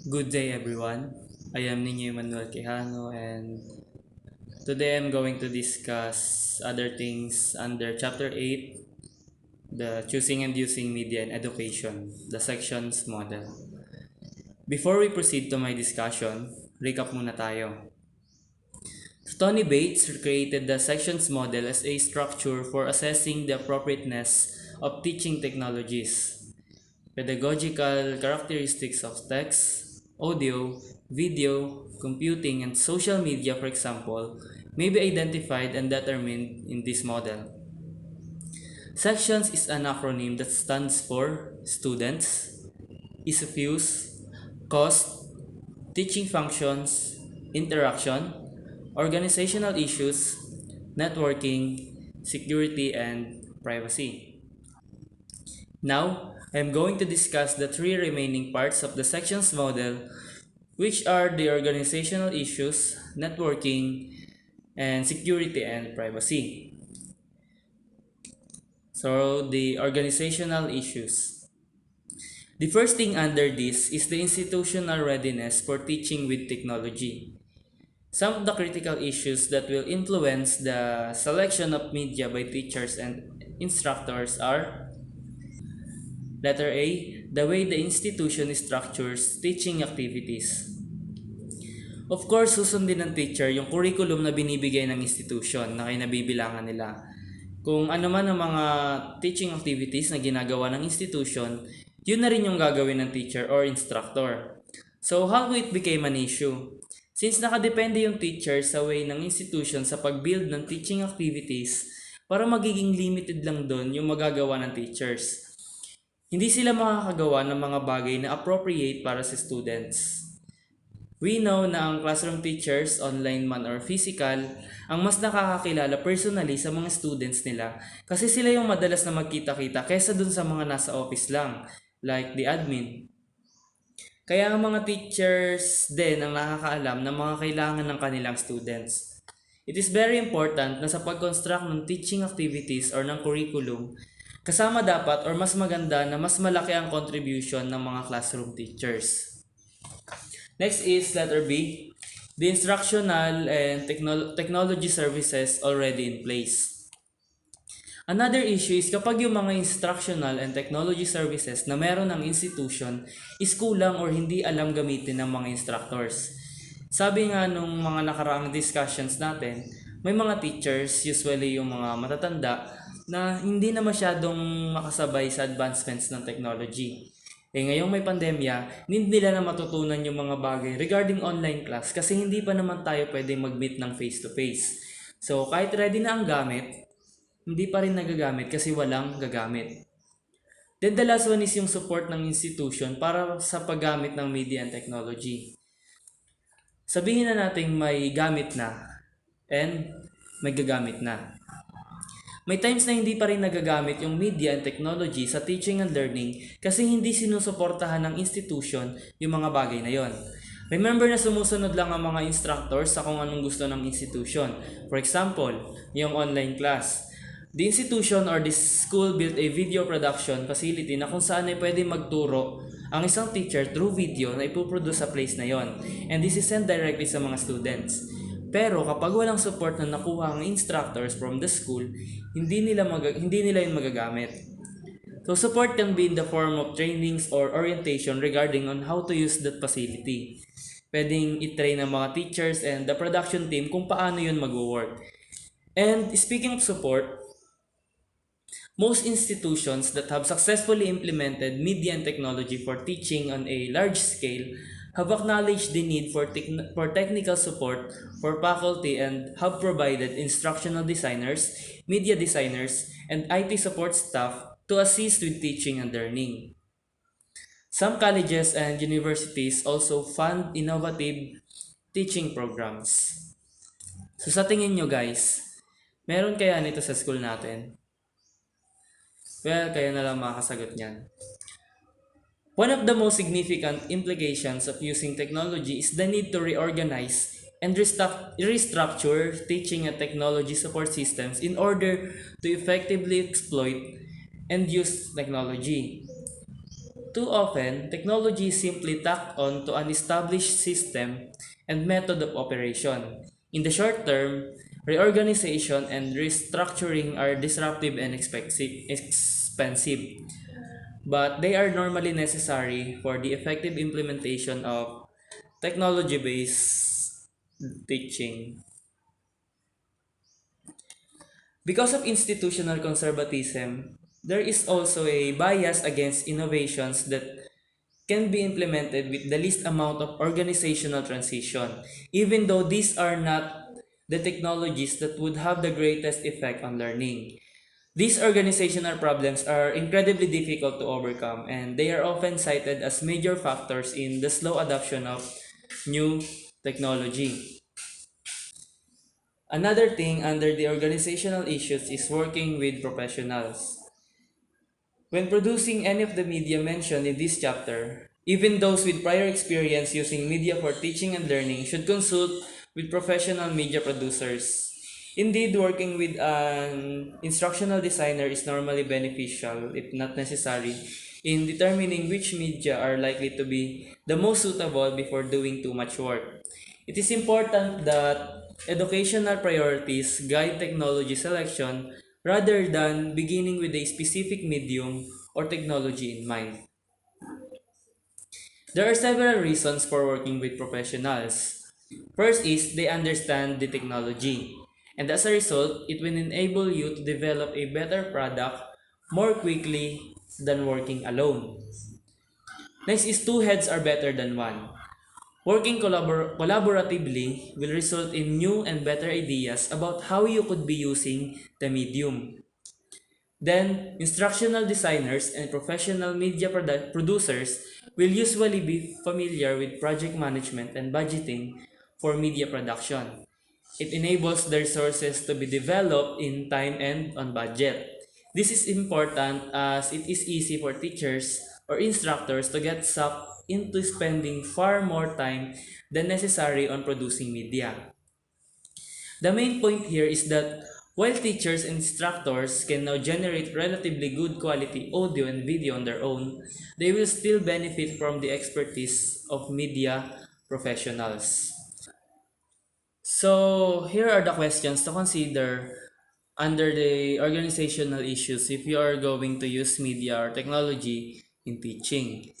Good day, everyone. I am Ninyo Manuel Quijano, and today I'm going to discuss other things under Chapter 8, the Choosing and Using Media in Education, the sections model. Before we proceed to my discussion, recap muna tayo. Tony Bates created the sections model as a structure for assessing the appropriateness of teaching technologies. Pedagogical characteristics of text, audio, video, computing, and social media, for example, may be identified and determined in this model. Sections is an acronym that stands for students, ease of use, cost, teaching functions, interaction, organizational issues, networking, security, and privacy. Now, I am going to discuss the three remaining parts of the sections model, which are the organizational issues, networking, and security and privacy. So, the organizational issues. The first thing under this is the institutional readiness for teaching with technology. Some of the critical issues that will influence the selection of media by teachers and instructors are: letter A, the way the institution structures teaching activities. Of course, susundin ng teacher yung curriculum na binibigay ng institution na kinabibilangan nila. Kung ano man ang mga teaching activities na ginagawa ng institution, yun na rin yung gagawin ng teacher or instructor. So, how it became an issue? Since nakadepende yung teacher sa way ng institution sa pag-build ng teaching activities, para magiging limited lang doon yung magagawa ng teachers. Hindi sila makakagawa ng mga bagay na appropriate para sa students. We know na ang classroom teachers, online man or physical, ang mas nakakakilala personally sa mga students nila kasi sila yung madalas na magkita-kita kaysa dun sa mga nasa office lang, like the admin. Kaya ang mga teachers din ang nakakaalam ng mga kailangan ng kanilang students. It is very important na sa pag-construct ng teaching activities or ng curriculum, kasama dapat or mas maganda na mas malaki ang contribution ng mga classroom teachers. Next is letter B, the instructional and technology services already in place. Another issue is kapag yung mga instructional and technology services na meron ng institution is kulang or hindi alam gamitin ng mga instructors. Sabi nga nung mga nakaraang discussions natin, may mga teachers, usually yung mga matatanda, na hindi na masyadong makasabay sa advancements ng technology. Ngayong may pandemya, hindi nila na matutunan yung mga bagay regarding online class kasi hindi pa naman tayo pwede mag-meet ng face-to-face. So, kahit ready na ang gamit, hindi pa rin nagagamit kasi walang gagamit. Then the last one is yung support ng institution para sa paggamit ng media and technology. Sabihin na natin may gamit na and may gagamit na. May times na hindi pa rin nagagamit yung media and technology sa teaching and learning kasi hindi sinusuportahan ng institution yung mga bagay na yon. Remember na sumusunod lang ang mga instructors sa kung anong gusto ng institution. For example, yung online class. The institution or the school built a video production facility na kung saan ay pwede magturo ang isang teacher through video na ipoproduce sa place na yon. And this is sent directly sa mga students. Pero kapag walang support na nakuha ang instructors from the school, hindi nila yun magagamit. So support can be in the form of trainings or orientation regarding on how to use that facility. Pwedeng i-train ng mga teachers and the production team kung paano yun mag-work. And speaking of support, most institutions that have successfully implemented media and technology for teaching on a large scale have acknowledged the need for technical support for faculty and have provided instructional designers, media designers, and IT support staff to assist with teaching and learning. Some colleges and universities also fund innovative teaching programs. So sa tingin nyo guys, meron kaya nito sa school natin? Well, kayo na lang makakasagot niyan. One of the most significant implications of using technology is the need to reorganize and restructure teaching and technology support systems in order to effectively exploit and use technology. too often, technology is simply tacked on to an established system and method of operation. In the short term, reorganization and restructuring are disruptive and expensive, but they are normally necessary for the effective implementation of technology-based teaching. Because of institutional conservatism, there is also a bias against innovations that can be implemented with the least amount of organizational transition, even though these are not the technologies that would have the greatest effect on learning. These organizational problems are incredibly difficult to overcome, and they are often cited as major factors in the slow adoption of new technology. Another thing under the organizational issues is working with professionals. When producing any of the media mentioned in this chapter, even those with prior experience using media for teaching and learning should consult with professional media producers. Indeed, working with an instructional designer is normally beneficial, if not necessary, in determining which media are likely to be the most suitable before doing too much work. It is important that educational priorities guide technology selection rather than beginning with a specific medium or technology in mind. There are several reasons for working with professionals. First is they understand the technology, and as a result, it will enable you to develop a better product more quickly than working alone. Next is two heads are better than one. Working collaboratively will result in new and better ideas about how you could be using the medium. Then, instructional designers and professional media producers will usually be familiar with project management and budgeting for media production. It enables the resources to be developed in time and on budget. This is important as it is easy for teachers or instructors to get sucked into spending far more time than necessary on producing media. The main point here is that while teachers and instructors can now generate relatively good quality audio and video on their own, they will still benefit from the expertise of media professionals. So, here are the questions to consider under the organizational issues if you are going to use media or technology in teaching.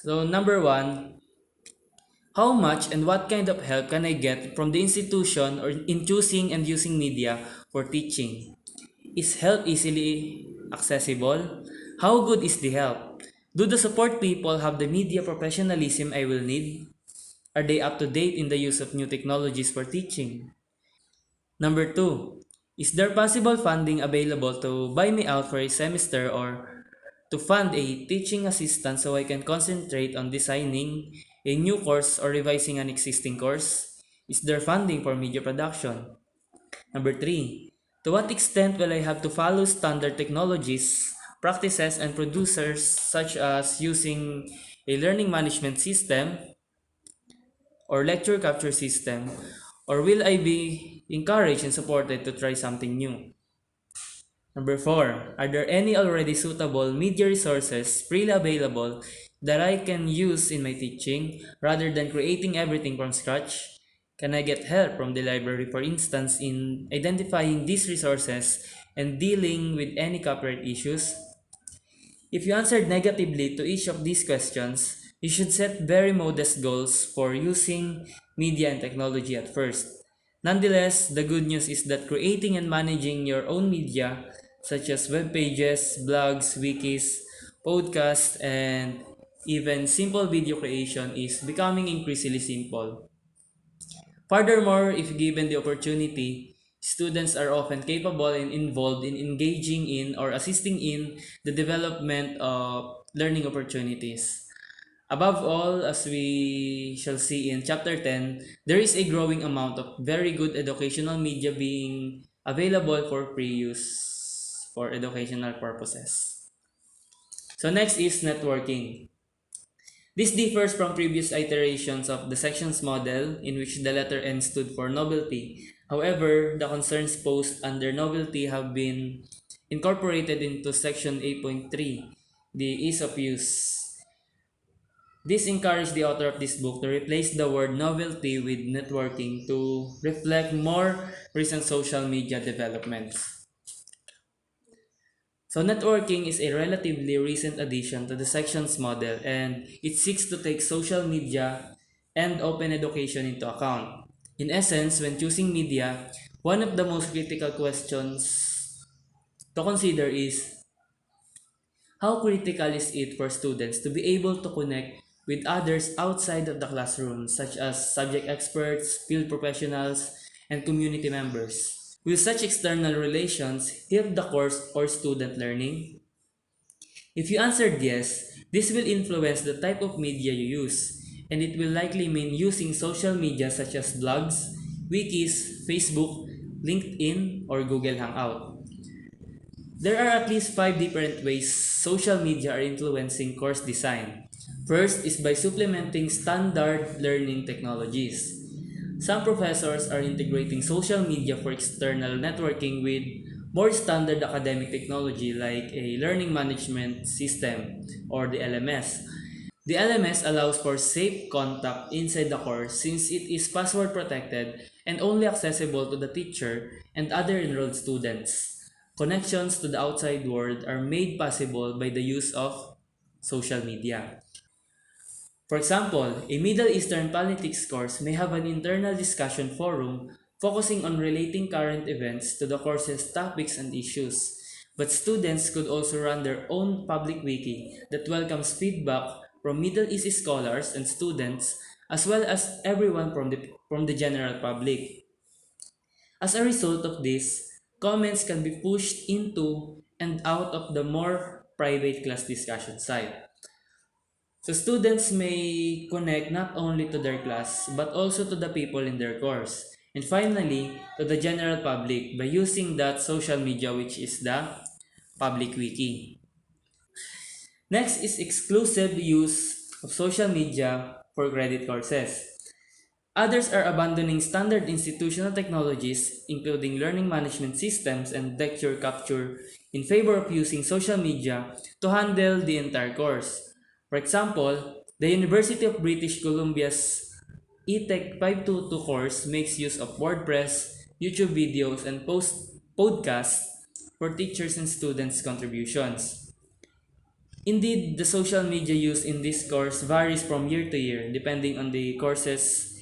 So, number one, how much and what kind of help can I get from the institution or in choosing and using media for teaching? Is help easily accessible? How good is the help? Do the support people have the media professionalism I will need? Are they up to date in the use of new technologies for teaching? Number two, is there possible funding available to buy me out for a semester or to fund a teaching assistant so I can concentrate on designing a new course or revising an existing course? Is there funding for media production? Number three, to what extent will I have to follow standard technologies, practices, and producers such as using a learning management system or lecture capture system, or will I be encouraged and supported to try something new? Number 4, are there any already suitable media resources freely available that I can use in my teaching rather than creating everything from scratch? Can I get help from the library, for instance, in identifying these resources and dealing with any copyright issues? If you answered negatively to each of these questions, you should set very modest goals for using media and technology at first. Nonetheless, the good news is that creating and managing your own media, such as web pages, blogs, wikis, podcasts, and even simple video creation, is becoming increasingly simple. Furthermore, if given the opportunity, students are often capable and involved in engaging in or assisting in the development of learning opportunities. Above all, as we shall see in Chapter 10, there is a growing amount of very good educational media being available for free use for educational purposes. So next is networking. This differs from previous iterations of the sections model in which the letter N stood for novelty. However, the concerns posed under novelty have been incorporated into section 8.3, the ease of use. This encouraged the author of this book to replace the word novelty with networking to reflect more recent social media developments. So networking is a relatively recent addition to the sections model, and it seeks to take social media and open education into account. In essence, when choosing media, one of the most critical questions to consider is how critical is it for students to be able to connect with others outside of the classroom, such as subject experts, field professionals, and community members? Will such external relations help the course or student learning? If you answered yes, this will influence the type of media you use, and it will likely mean using social media such as blogs, wikis, Facebook, LinkedIn, or Google Hangout. There are at least 5 different ways social media are influencing course design. First is by supplementing standard learning technologies. Some professors are integrating social media for external networking with more standard academic technology like a learning management system or the LMS. The LMS allows for safe contact inside the course since it is password protected and only accessible to the teacher and other enrolled students. Connections to the outside world are made possible by the use of social media. For example, a Middle Eastern politics course may have an internal discussion forum focusing on relating current events to the course's topics and issues. But students could also run their own public wiki that welcomes feedback from Middle East scholars and students as well as everyone from the general public. As a result of this, comments can be pushed into and out of the more private class discussion site. So students may connect not only to their class but also to the people in their course. And finally, to the general public by using that social media which is the public wiki. Next is exclusive use of social media for credit courses. Others are abandoning standard institutional technologies, including learning management systems and lecture capture, in favor of using social media to handle the entire course. For example, the University of British Columbia's eTech 522 course makes use of WordPress, YouTube videos, and podcasts for teachers and students' contributions. Indeed, the social media used in this course varies from year to year depending on the course's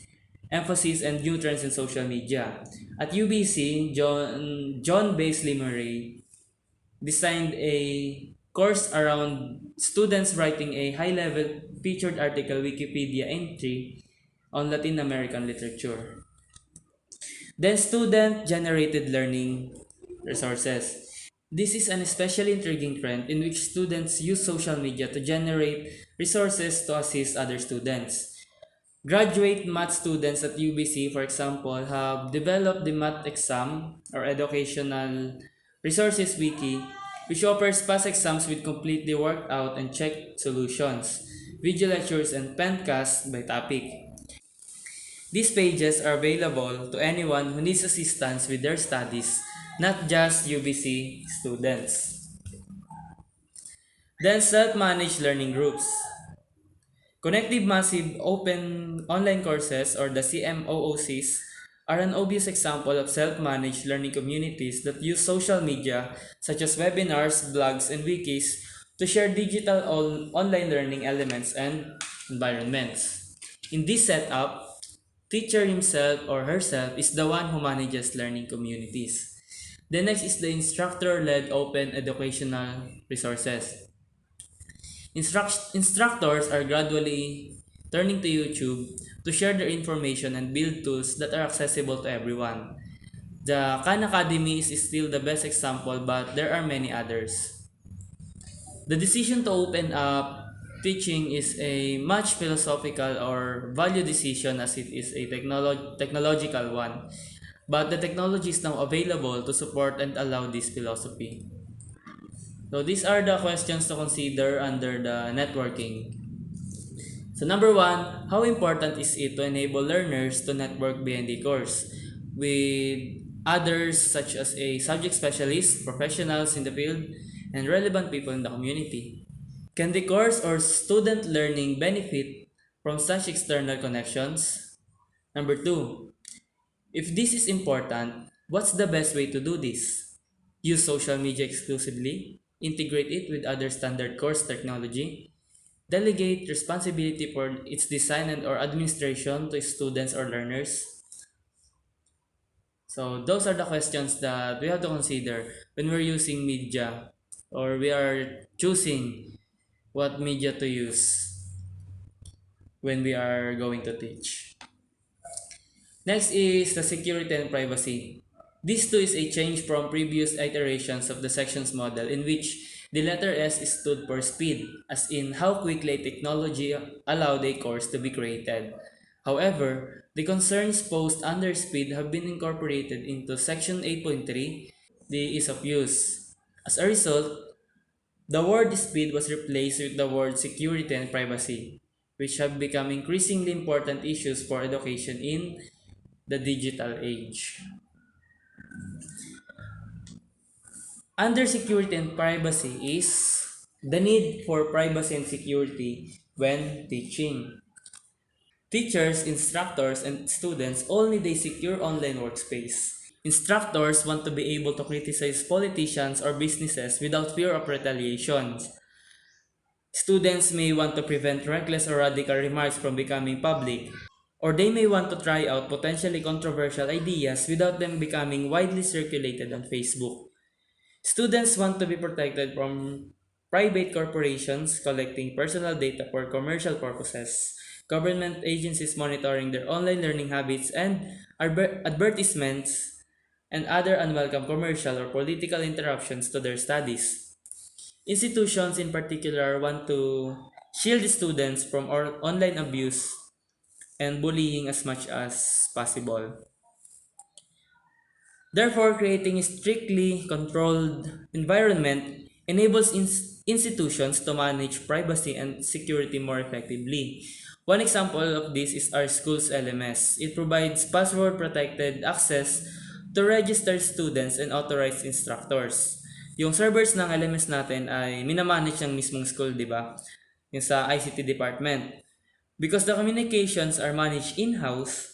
emphasis and new trends in social media. At UBC, John Baisley Murray designed a course around students writing a high-level featured article Wikipedia entry on Latin American literature. Then student-generated learning resources. This is an especially intriguing trend in which students use social media to generate resources to assist other students. Graduate math students at UBC, for example, have developed the Math Exam or Educational Resources Wiki, which offers past exams with completely worked out and checked solutions, video lectures, and pencasts by topic. These pages are available to anyone who needs assistance with their studies, not just UBC students. Then self-managed learning groups. Connective Massive Open Online Courses or the CMOOCs are an obvious example of self-managed learning communities that use social media such as webinars, blogs, and wikis to share digital online learning elements and environments. In this setup, teacher himself or herself is the one who manages learning communities. The next is the instructor-led open educational resources. Instructors are gradually turning to YouTube to share their information and build tools that are accessible to everyone. The Khan Academy is still the best example, but there are many others. The decision to open up teaching is a much philosophical or value decision as it is a technological one, but the technology is now available to support and allow this philosophy. So these are the questions to consider under the networking. So number one, how important is it to enable learners to network behind the course with others such as a subject specialist, professionals in the field, and relevant people in the community? Can the course or student learning benefit from such external connections? Number two, if this is important, what's the best way to do this? Use social media exclusively, integrate it with other standard course technology, delegate responsibility for its design and or administration to students or learners. So those are the questions that we have to consider when we're using media or we are choosing what media to use when we are going to teach. Next is the security and privacy. This too is a change from previous iterations of the sections model in which the letter S stood for speed, as in how quickly technology allowed a course to be created. However, the concerns posed under speed have been incorporated into section 8.3, the ease of use. As a result, the word speed was replaced with the word security and privacy, which have become increasingly important issues for education in the digital age. Under security and privacy is the need for privacy and security when teaching. Teachers, instructors, and students all need a secure online workspace. Instructors want to be able to criticize politicians or businesses without fear of retaliation. Students may want to prevent reckless or radical remarks from becoming public, or they may want to try out potentially controversial ideas without them becoming widely circulated on Facebook. Students want to be protected from private corporations collecting personal data for commercial purposes, government agencies monitoring their online learning habits, and advertisements and other unwelcome commercial or political interruptions to their studies. Institutions in particular want to shield students from online abuse and bullying as much as possible. Therefore, creating a strictly controlled environment enables institutions to manage privacy and security more effectively. One example of this is our school's LMS. It provides password-protected access to registered students and authorized instructors. Yung servers ng LMS natin ay minamanage ng mismong school, di ba? Yung sa ICT department. Because the communications are managed in-house,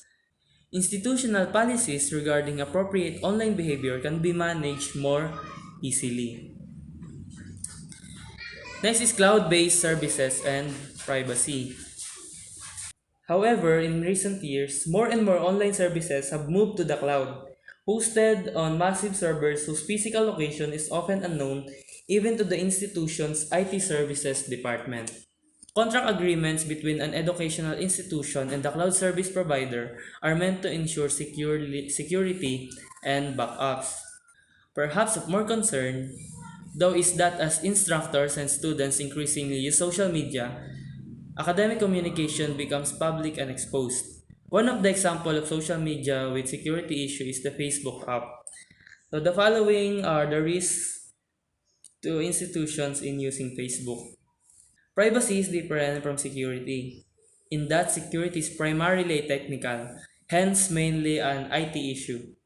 institutional policies regarding appropriate online behavior can be managed more easily. Next is cloud-based services and privacy. However, in recent years, more and more online services have moved to the cloud, hosted on massive servers whose physical location is often unknown even to the institution's IT services department. Contract agreements between an educational institution and the cloud service provider are meant to ensure security and backups. Perhaps of more concern, though, is that as instructors and students increasingly use social media, academic communication becomes public and exposed. One of the examples of social media with security issue is the Facebook app. So the following are the risks to institutions in using Facebook. Privacy is different from security, in that security is primarily technical, hence mainly an IT issue.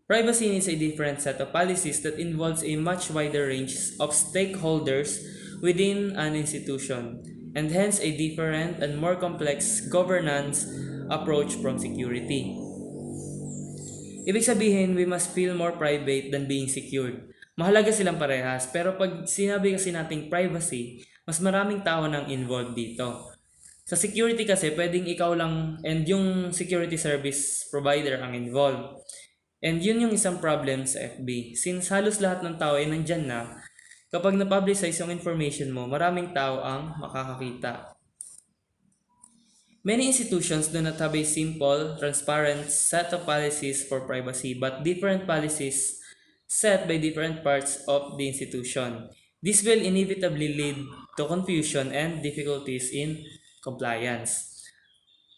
Privacy needs a different set of policies that involves a much wider range of stakeholders within an institution, and hence a different and more complex governance approach from security. Ibig sabihin, we must feel more private than being secured. Mahalaga silang parehas, pero pag sinabi kasi nating privacy, mas maraming tao nang involved dito. Sa security kasi, pwedeng ikaw lang and yung security service provider ang involved. And yun yung isang problem sa FB. Since halos lahat ng tao ay nandyan na, kapag na-publicize yung information mo, maraming tao ang makakakita. Many institutions do not have a simple, transparent set of policies for privacy, but different policies set by different parts of the institution. This will inevitably lead to confusion and difficulties in compliance.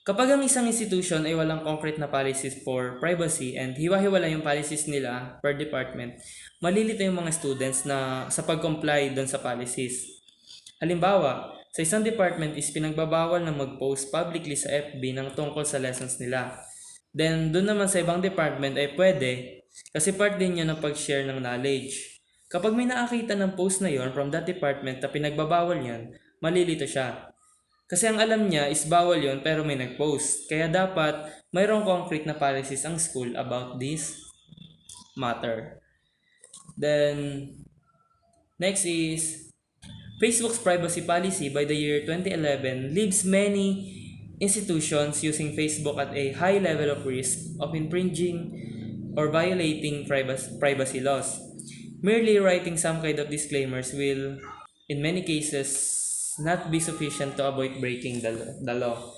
Kapag ang isang institution ay walang concrete na policies for privacy and hiwa-hiwala yung policies nila per department, malilito yung mga students na sa pag-comply doon sa policies. Halimbawa, sa isang department is pinagbabawal na mag-post publicly sa FB ng tungkol sa lessons nila. Then, doon naman sa ibang department ay pwede kasi part din yun ng pag-share ng knowledge. Kapag may nakakita ng post na yon from that department na pinagbabawal yan, malilito siya. Kasi ang alam niya is bawal yon pero may nag-post. Kaya dapat mayroong concrete na policies ang school about this matter. Then, next is Facebook's privacy policy by the year 2011 leaves many institutions using Facebook at a high level of risk of infringing or violating privacy laws. Merely writing some kind of disclaimers will, in many cases, not be sufficient to avoid breaking the law.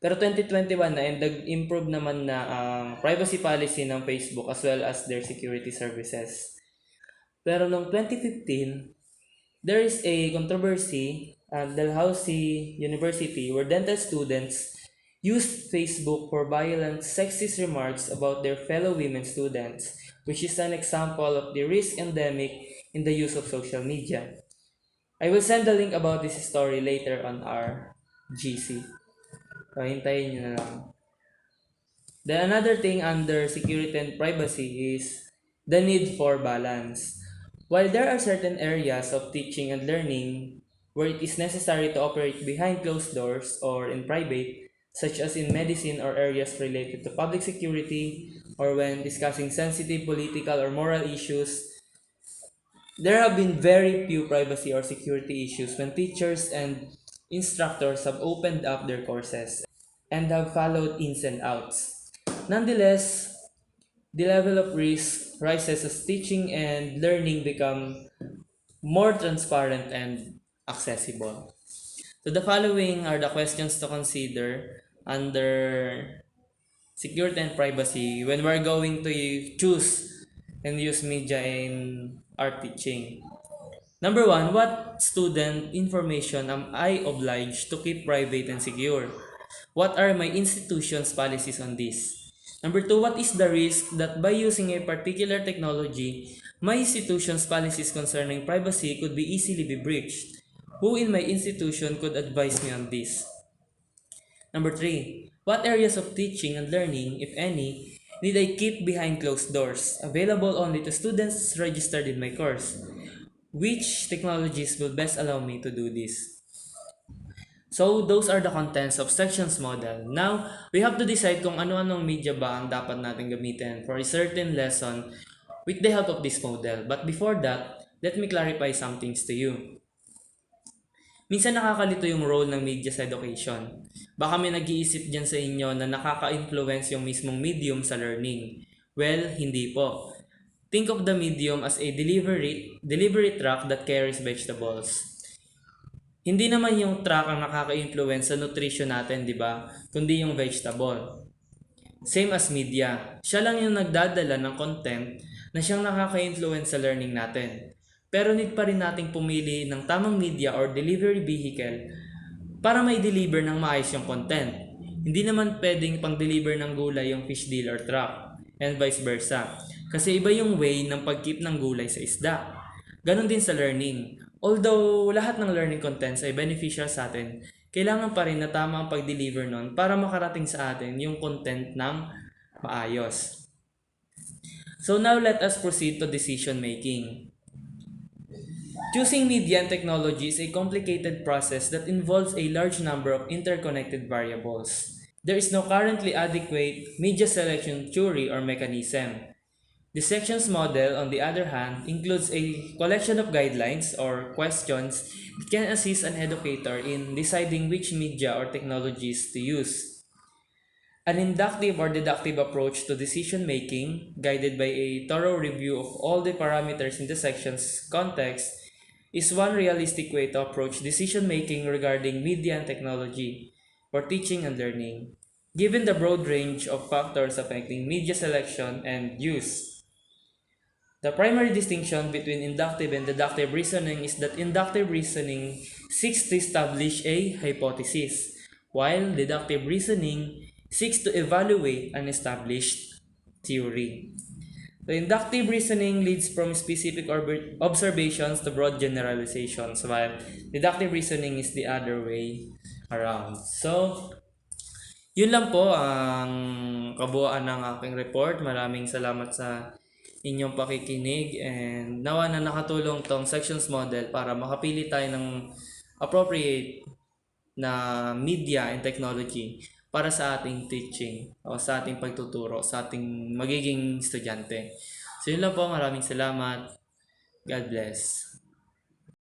Pero 2021 na and nag-improve naman na ang privacy policy ng Facebook as well as their security services. Pero noong 2015, there is a controversy at Dalhousie University where dental students used Facebook for violent sexist remarks about their fellow women students, which is an example of the risk endemic in the use of social media. I will send the link about this story later on our GC. So, hintayin nyo na lang. Then another thing under security and privacy is the need for balance. While there are certain areas of teaching and learning where it is necessary to operate behind closed doors or in private, such as in medicine or areas related to public security, or when discussing sensitive political or moral issues, there have been very few privacy or security issues when teachers and instructors have opened up their courses and have followed ins and outs. Nonetheless, the level of risk rises as teaching and learning become more transparent and accessible. So the following are the questions to consider under security and privacy when we're going to choose and use media in our teaching. Number one, what student information am I obliged to keep private and secure? What are my institution's policies on this? Number two, what is the risk that by using a particular technology, my institution's policies concerning privacy could be easily be breached? Who in my institution could advise me on this? Number three, what areas of teaching and learning, if any, need I keep behind closed doors, available only to students registered in my course? Which technologies will best allow me to do this? So, those are the contents of sections model. Now, we have to decide kung ano-anong media ba ang dapat natin gamitin for a certain lesson with the help of this model. But before that, let me clarify some things to you. Minsan nakakalito yung role ng media sa education. Baka may nag-iisip dyan sa inyo na nakaka-influence yung mismong medium sa learning. Well, hindi po. Think of the medium as a delivery truck that carries vegetables. Hindi naman yung truck ang nakaka-influence sa nutrition natin, di ba? Kundi yung vegetable. Same as media. Siya lang yung nagdadala ng content na siyang nakaka-influence sa learning natin. Pero need pa rin nating pumili ng tamang media or delivery vehicle para may deliver ng maayos yung content. Hindi naman pwedeng pang-deliver ng gulay yung fish deal or truck, and vice versa. Kasi iba yung way ng pag-keep ng gulay sa isda. Ganon din sa learning. Although lahat ng learning contents ay beneficial sa atin, kailangan pa rin na tama ang pag-deliver nun para makarating sa atin yung content ng maayos. So now let us proceed to decision making. Choosing media and technology is a complicated process that involves a large number of interconnected variables. There is no currently adequate media selection theory or mechanism. The sections model, on the other hand, includes a collection of guidelines or questions that can assist an educator in deciding which media or technologies to use. An inductive or deductive approach to decision making, guided by a thorough review of all the parameters in the section's context, is one realistic way to approach decision making regarding media and technology for teaching and learning, given the broad range of factors affecting media selection and use. The primary distinction between inductive and deductive reasoning is that inductive reasoning seeks to establish a hypothesis, while deductive reasoning seeks to evaluate an established theory. The inductive reasoning leads from specific observations to broad generalizations, while deductive reasoning is the other way around. So, yun lang po ang kabuuan ng aking report. Maraming salamat sa inyong pakikinig, and nawa na nakatulong tong sections model para makapili tayo ng appropriate na media and technology para sa ating teaching o sa ating pagtuturo sa ating magiging estudyante. So yun lang po, maraming salamat. God bless.